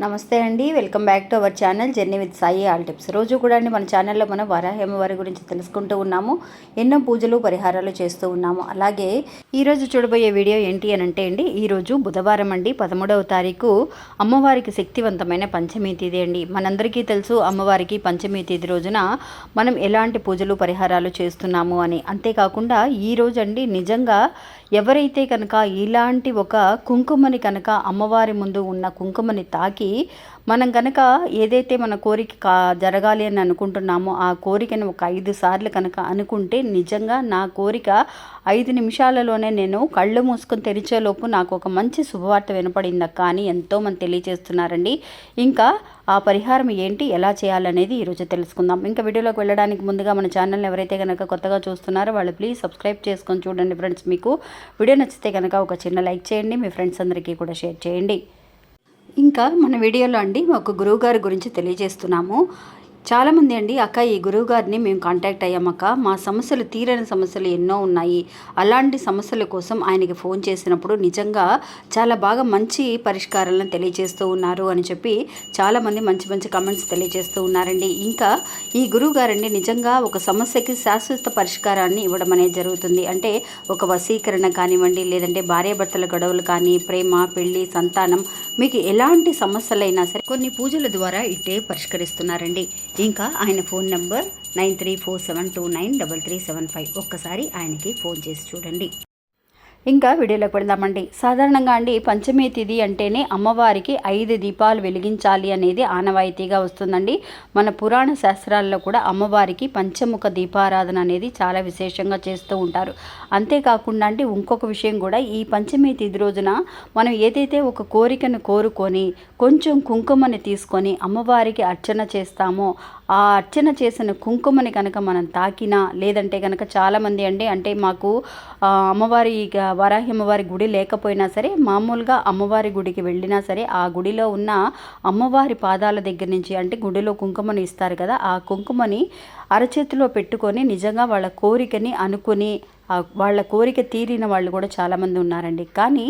నమస్తే అండి, welcome back to our channel journey with Sai all tips. రోజు కూడా అండి మన ఛానల్లో మనం వరాహి అమ్మవారి గురించి తెలుసుకుంటూ ఉన్నాము. ఎన్నో పూజలు పరిహారాలు చేస్తూ ఉన్నాము. అలాగే ఈరోజు చూడబోయే వీడియో ఏంటి అని అంటే అండి, ఈరోజు బుధవారం అండి, 13వ తారీఖు అమ్మవారికి శక్తివంతమైన పంచమి తిథి అండి. మనందరికీ తెలుసు అమ్మవారికి పంచమి తిథి రోజున మనం ఎలాంటి పూజలు పరిహారాలు చేస్తున్నాము అని. అంతేకాకుండా ఈరోజు అండి నిజంగా ఎవరైతే కనుక ఇలాంటి ఒక కుంకుమని కనుక అమ్మవారి ముందు ఉన్న కుంకుమని తాకి మనం కనుక ఏదైతే మన కోరిక జరగాలి అని అనుకుంటున్నామో ఆ కోరికను ఒక 5 సార్లు కనుక అనుకుంటే నిజంగా నా కోరిక 5 నిమిషాలలోనే నేను కళ్ళు మూసుకొని తెరిచేలోపు నాకు ఒక మంచి శుభవార్త వినపడిందక్క అని ఎంతోమంది తెలియజేస్తున్నారండి. ఇంకా ఆ పరిహారం ఏంటి, ఎలా చేయాలనేది ఈరోజు తెలుసుకుందాం. ఇంకా వీడియోలోకి వెళ్ళడానికి ముందుగా మన ఛానల్ని ఎవరైతే కనుక కొత్తగా చూస్తున్నారో వాళ్ళు ప్లీజ్ సబ్స్క్రైబ్ చేసుకొని చూడండి ఫ్రెండ్స్. మీకు వీడియో నచ్చితే కనుక ఒక చిన్న లైక్ చేయండి, మీ ఫ్రెండ్స్ అందరికీ కూడా షేర్ చేయండి. ఇంకా మన వీడియోలో అండి ఒక గురువుగారి గురించి తెలియజేస్తున్నాము. చాలామంది అండి, అక్క ఈ గురువుగారిని మేము కాంటాక్ట్ అయ్యామక్క, మా సమస్యలు తీరని సమస్యలు ఎన్నో ఉన్నాయి, అలాంటి సమస్యల కోసం ఆయనకి ఫోన్ చేసినప్పుడు నిజంగా చాలా బాగా మంచి పరిష్కారాలను తెలియజేస్తూ ఉన్నారు అని చెప్పి చాలామంది మంచి మంచి కమెంట్స్ తెలియజేస్తూ ఉన్నారండి. ఇంకా ఈ గురువుగారండి నిజంగా ఒక సమస్యకి శాశ్వత పరిష్కారాన్ని ఇవ్వడం అనేది జరుగుతుంది. అంటే ఒక వశీకరణ కానివ్వండి, లేదంటే భార్యాభర్తల గొడవలు కానీ, ప్రేమ, పెళ్లి, సంతానం, మీకు ఎలాంటి సమస్యలైనా సరే కొన్ని పూజల ద్వారా ఇట్టే పరిష్కరిస్తున్నారండి. ఇంకా ఆయన ఫోన్ నెంబర్ 9347293375. ఒక్కసారి ఆయనకి ఫోన్ చేసి చూడండి. ఇంకా వీడియోలోకి వెళ్దామండి. సాధారణంగా అండి పంచమి తిథి అంటేనే అమ్మవారికి 5 దీపాలు వెలిగించాలి అనేది ఆనవాయితీగా వస్తుందండి. మన పురాణ శాస్త్రాల్లో కూడా అమ్మవారికి పంచముఖ దీపారాధన అనేది చాలా విశేషంగా చేస్తూ ఉంటారు. అంతేకాకుండా అండి ఇంకొక విషయం కూడా, ఈ పంచమి తిథి రోజున మనం ఏదైతే ఒక కోరికను కోరుకొని కొంచెం కుంకుమని తీసుకొని అమ్మవారికి అర్చన చేస్తామో ఆ అర్చన చేసిన కుంకుమని కనుక మనం తాకినా, లేదంటే కనుక చాలామంది అండి అంటే మాకు అమ్మవారి వరాహి అమ్మవారి గుడి లేకపోయినా సరే మామూలుగా అమ్మవారి గుడికి వెళ్ళినా సరే ఆ గుడిలో ఉన్న అమ్మవారి పాదాల దగ్గర నుంచి, అంటే గుడిలో కుంకుమని ఇస్తారు కదా, ఆ కుంకుమని అరచేతిలో పెట్టుకొని నిజంగా వాళ్ళ కోరికని అనుకుని వాళ్ళ కోరిక తీరిన వాళ్ళు కూడా చాలామంది ఉన్నారండి. కానీ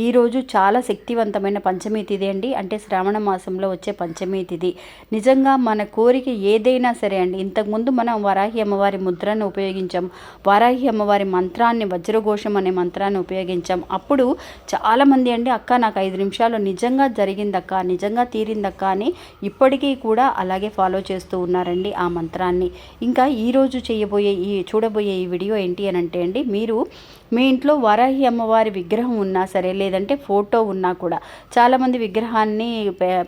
ఈరోజు చాలా శక్తివంతమైన పంచమి తిథి అండి. అంటే శ్రావణ మాసంలో వచ్చే పంచమి తిథి. నిజంగా మన కోరిక ఏదైనా సరే అండి, ఇంతకుముందు మనం వరాహి అమ్మవారి ముద్రను ఉపయోగించాం, వరాహి అమ్మవారి మంత్రాన్ని, వజ్రఘోషం అనే మంత్రాన్ని ఉపయోగించాం. అప్పుడు చాలామంది అండి, అక్క నాకు 5 నిమిషాలు నిజంగా జరిగిందక్క, నిజంగా తీరిందక్క అని ఇప్పటికీ కూడా అలాగే ఫాలో చేస్తూ ఉన్నారండి ఆ మంత్రాన్ని. ఇంకా ఈరోజు చూడబోయే ఈ వీడియో ఏంటి అని అంటే అండి, మీరు మీ ఇంట్లో వరాహి అమ్మవారి విగ్రహం ఉన్నా సరే, లేదంటే ఫోటో ఉన్నా కూడా, చాలామంది విగ్రహాన్ని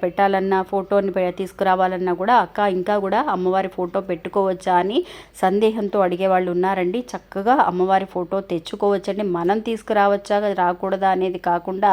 పెట్టాలన్నా, ఫోటోని తీసుకురావాలన్నా కూడా అక్క ఇంకా కూడా అమ్మవారి ఫోటో పెట్టుకోవచ్చా అని సందేహంతో అడిగేవాళ్ళు ఉన్నారండి. చక్కగా అమ్మవారి ఫోటో తెచ్చుకోవచ్చండి. మనం తీసుకురావచ్చా రాకూడదా అనేది కాకుండా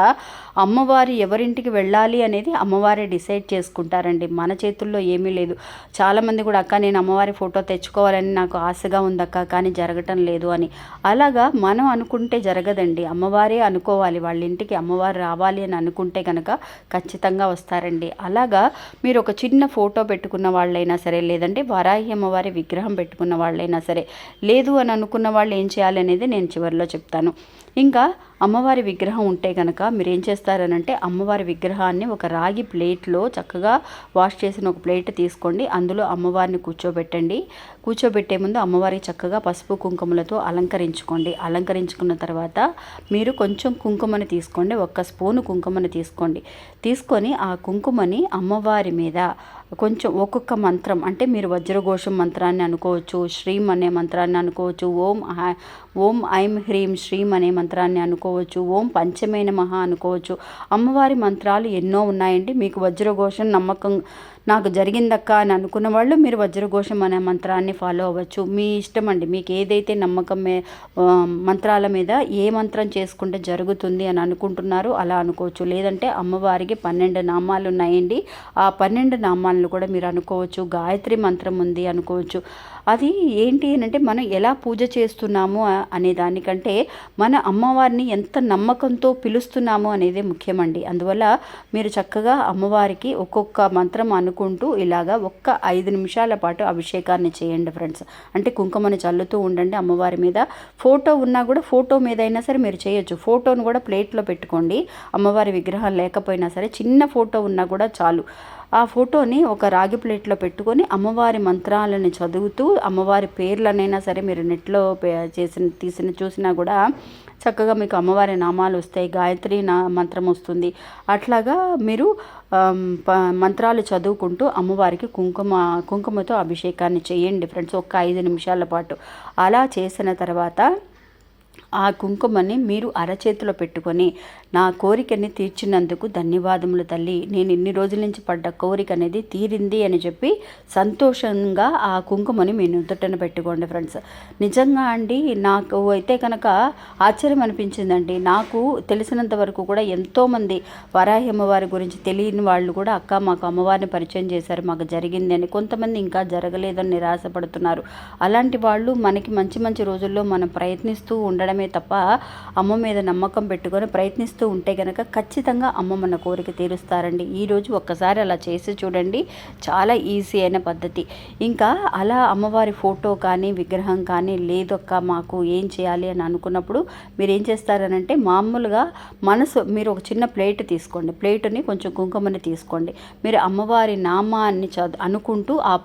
అమ్మవారి ఎవరింటికి వెళ్ళాలి అనేది అమ్మవారే డిసైడ్ చేసుకుంటారండి. మన చేతుల్లో ఏమీ లేదు. చాలామంది కూడా అక్క నేను అమ్మవారి ఫోటో తెచ్చుకోవాలని నాకు ఆశగా ఉందక్క, కానీ జరగటం లేదు అని. అలాగా మనం అనుకుంటే జరగదండి, అమ్మవారే అనుకోవాలి. వాళ్ళ ఇంటికి అమ్మవారు రావాలి అని అనుకుంటే కనుక ఖచ్చితంగా వస్తారండి. అలాగా మీరు ఒక చిన్న ఫోటో పెట్టుకున్న వాళ్ళైనా సరే, లేదంటే వరాహి అమ్మవారి విగ్రహం పెట్టుకున్న వాళ్ళైనా సరే, లేదు అని అనుకున్న వాళ్ళు ఏం చేయాలి అనేది నేను చివరిలో చెప్తాను. ఇంకా అమ్మవారి విగ్రహం ఉంటే కనుక మీరు ఏం చేస్తారనంటే, అమ్మవారి విగ్రహాన్ని ఒక రాగి ప్లేట్లో చక్కగా వాష్ చేసిన ఒక ప్లేట్ తీసుకోండి. అందులో అమ్మవారిని కూర్చోబెట్టండి. కూర్చోబెట్టే ముందు అమ్మవారికి చక్కగా పసుపు కుంకుమలతో అలంకరించుకోండి. అలంకరించుకున్న తర్వాత మీరు కొంచెం కుంకుమని తీసుకోండి, 1 స్పూను కుంకుమని తీసుకొని ఆ కుంకుమని అమ్మవారి మీద కొంచెం ఒక్కొక్క మంత్రం, అంటే మీరు వజ్రఘోషం మంత్రాన్ని అనుకోవచ్చు, శ్రీం అనే మంత్రాన్ని అనుకోవచ్చు, ఓం ఐం హ్రీం శ్రీం అనే మంత్రాన్ని అనుకోవచ్చు, ఓం పంచమే నమః అనుకోవచ్చు. అమ్మవారి మంత్రాలు ఎన్నో ఉన్నాయండి. మీకు వజ్రఘోషం నమ్మకం నాకు జరిగిందక్క అని అనుకున్న వాళ్ళు మీరు వజ్రఘోషం అనే మంత్రాన్ని ఫాలో అవ్వచ్చు. మీ ఇష్టం అండి, మీకు ఏదైతే నమ్మకం మంత్రాల మీద ఏ మంత్రం చేసుకుంటే జరుగుతుంది అని అనుకుంటున్నారో అలా అనుకోవచ్చు. లేదంటే అమ్మవారికి 12 నామాలు ఉన్నాయండి. ఆ 12 నామాలను కూడా మీరు అనుకోవచ్చు. గాయత్రి మంత్రం ఉంది అనుకోవచ్చు. అది ఏంటి అంటే మనం ఎలా పూజ చేస్తున్నాము అనే దానికంటే మన అమ్మవారిని ఎంత నమ్మకంతో పిలుస్తున్నాము అనేది ముఖ్యమండి. అందువల్ల మీరు చక్కగా అమ్మవారికి ఒక్కొక్క మంత్రం అనుకుంటూ ఇలాగా ఒక్క 5 నిమిషాల పాటు అభిషేకాన్ని చేయండి ఫ్రెండ్స్. అంటే కుంకుమని చల్లుతూ ఉండండి అమ్మవారి మీద. ఫోటో ఉన్నా కూడా ఫోటో మీద అయినా సరే మీరు చేయొచ్చు. ఫోటోను కూడా ప్లేట్లో పెట్టుకోండి. అమ్మవారి విగ్రహం లేకపోయినా సరే చిన్న ఫోటో ఉన్నా కూడా చాలు. ఆ ఫోటోని ఒక రాగి ప్లేట్లో పెట్టుకొని అమ్మవారి మంత్రాలను చదువుతూ అమ్మవారి పేర్లనైనా సరే మీరు నెట్లో చూసినా కూడా చక్కగా మీకు అమ్మవారి నామాలు వస్తాయి. గాయత్రి మంత్రం వస్తుంది. అట్లాగా మీరు మంత్రాలు చదువుకుంటూ అమ్మవారికి కుంకుమతో అభిషేకాన్ని చేయండి ఫ్రెండ్స్, ఒక 5 నిమిషాల పాటు. అలా చేసిన తర్వాత ఆ కుంకుమని మీరు అరచేతిలో పెట్టుకొని, నా కోరికని తీర్చినందుకు ధన్యవాదములు తల్లి, నేను ఇన్ని రోజుల నుంచి పడ్డ కోరిక అనేది తీరింది అని చెప్పి సంతోషంగా ఆ కుంకుమని మీ నుదుటన పెట్టుకోండి ఫ్రెండ్స్. నిజంగా అండి నాకు అయితే కనుక ఆశ్చర్యం అనిపించిందండి. నాకు తెలిసినంత వరకు కూడా ఎంతోమంది వరాహి అమ్మవారి గురించి తెలియని వాళ్ళు కూడా అక్క మాకు అమ్మవారిని పరిచయం చేశారు, మాకు జరిగింది అని. కొంతమంది ఇంకా జరగలేదని నిరాశపడుతున్నారు. అలాంటి వాళ్ళు మనకి మంచి మంచి రోజుల్లో మనం ప్రయత్నిస్తూ ఉండడమే తప్ప అమ్మ మీద నమ్మకం పెట్టుకొని ప్రయత్నిస్తూ ఉంటే కనుక ఖచ్చితంగా అమ్మ మన కోరిక తీరుస్తారండి. ఈరోజు ఒక్కసారి అలా చేసి చూడండి, చాలా ఈజీ అయిన పద్ధతి. ఇంకా అలా అమ్మవారి ఫోటో కానీ విగ్రహం కానీ లేదొక్క మాకు ఏం చేయాలి అని అనుకున్నప్పుడు మీరు ఏం చేస్తారనంటే మామూలుగా మీరు ఒక చిన్న ప్లేట్ తీసుకోండి. ప్లేటుని కొంచెం కుంకుమని తీసుకోండి. మీరు అమ్మవారి నామాన్ని అనుకుంటూ ఆ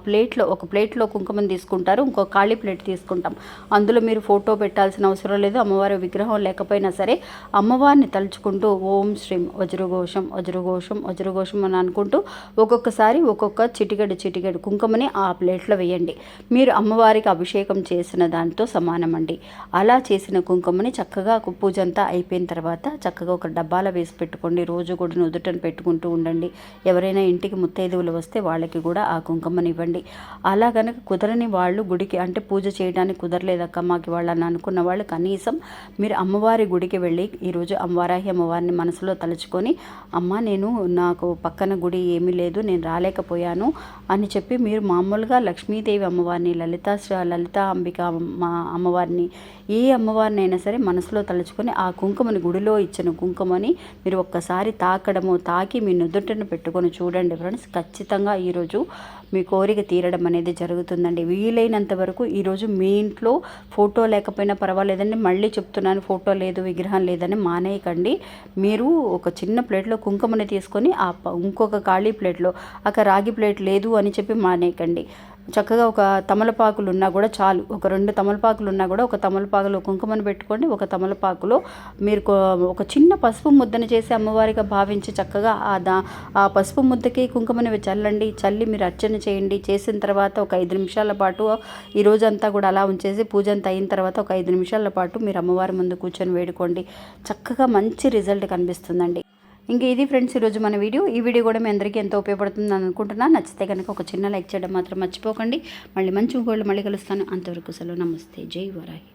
ఒక ప్లేట్లో కుంకుమని తీసుకుంటారు, ఇంకో ఖాళీ ప్లేట్ తీసుకుంటాం. అందులో మీరు ఫోటో పెట్టాల్సిన అవసరం లేదు. అమ్మవారి విగ్రహం లేకపోయినా సరే అమ్మవారిని తలుచుకుంటూ ఓం శ్రీం వజ్రఘోషం వజ్రఘోషం వజ్రఘోషం అని అనుకుంటూ ఒక్కొక్కసారి ఒక్కొక్క చిటికెడు కుంకుమని ఆ ప్లేట్లో వేయండి. మీరు అమ్మవారికి అభిషేకం చేసిన దాంతో సమానమండి. అలా చేసిన కుంకుమని చక్కగా పూజ అంతా అయిపోయిన తర్వాత చక్కగా ఒక డబ్బాలో వేసి పెట్టుకోండి. రోజు కూడా నుదుటను పెట్టుకుంటూ ఉండండి. ఎవరైనా ఇంటికి ముత్తైదువులు వస్తే వాళ్ళకి కూడా ఆ కుంకుమని ఇవ్వండి. అలా కనుక కుదరని వాళ్ళు గుడికి అంటే పూజ చేయడానికి కుదరలేదక్క మాకు వాళ్ళని అనుకున్న వాళ్ళు కనీసం మీరు అమ్మవారి గుడికి వెళ్ళి ఈరోజు వరాహి అమ్మవారిని మనసులో తలుచుకొని, అమ్మ నాకు పక్కన గుడి ఏమీ లేదు, నేను రాలేకపోయాను అని చెప్పి మీరు మామూలుగా లక్ష్మీదేవి అమ్మవారిని, లలిత అంబిక అమ్మవారిని, ఏ అమ్మవారిని అయినా సరే మనసులో తలుచుకొని ఆ కుంకుమని, గుడిలో ఇచ్చిన కుంకుమని మీరు ఒక్కసారి తాకి మీ నుదుటను పెట్టుకొని చూడండి ఫ్రెండ్స్. ఖచ్చితంగా ఈరోజు మీ కోరిక తీరడం అనేది జరుగుతుందండి. వీలైనంత వరకు ఈరోజు మీ ఇంట్లో ఫోటో లేకపోయినా పర్వాలేదండి, మళ్ళీ చెప్తున్నాను, ఫోటో లేదు విగ్రహం లేదని మానేయకండి. మీరు ఒక చిన్న ప్లేట్లో కుంకుమని తీసుకొని ఇంకొక ఖాళీ ప్లేట్లో అక్కడ రాగి ప్లేట్ లేదు అని చెప్పి మానేయకండి. చక్కగా ఒక తమలపాకులు ఉన్నా కూడా చాలు, ఒక 2 తమలపాకులు ఉన్నా కూడా ఒక తమలపాకులో కుంకుమని పెట్టుకోండి. ఒక తమలపాకులో మీరు ఒక చిన్న పసుపు ముద్దను చేసి అమ్మవారిగా భావించి చక్కగా ఆ పసుపు ముద్దకి కుంకుమని చల్లి మీరు అర్చన చేయండి. చేసిన తర్వాత ఒక 5 నిమిషాల పాటు ఈ రోజంతా కూడా అలా ఉంచేసి పూజ అంతా అయిన తర్వాత ఒక 5 నిమిషాల పాటు మీరు అమ్మవారి ముందు కూర్చొని వేడుకోండి. చక్కగా మంచి రిజల్ట్ కనిపిస్తుందండి. ఇంక ఇది ఫ్రెండ్స్ ఈరోజు మన వీడియో. ఈ వీడియో కూడా మీ అందరికీ ఎంతో ఉపయోగపడుతుంది అని అనుకుంటున్నాను. నచ్చితే కనుక ఒక చిన్న లైక్ చేయడం మాత్రం మర్చిపోకండి. మళ్ళీ మంచి గోళ్ళు మళ్ళీ కలుస్తాను. అంతవరకు సెలవు. నమస్తే. జై వరాహి.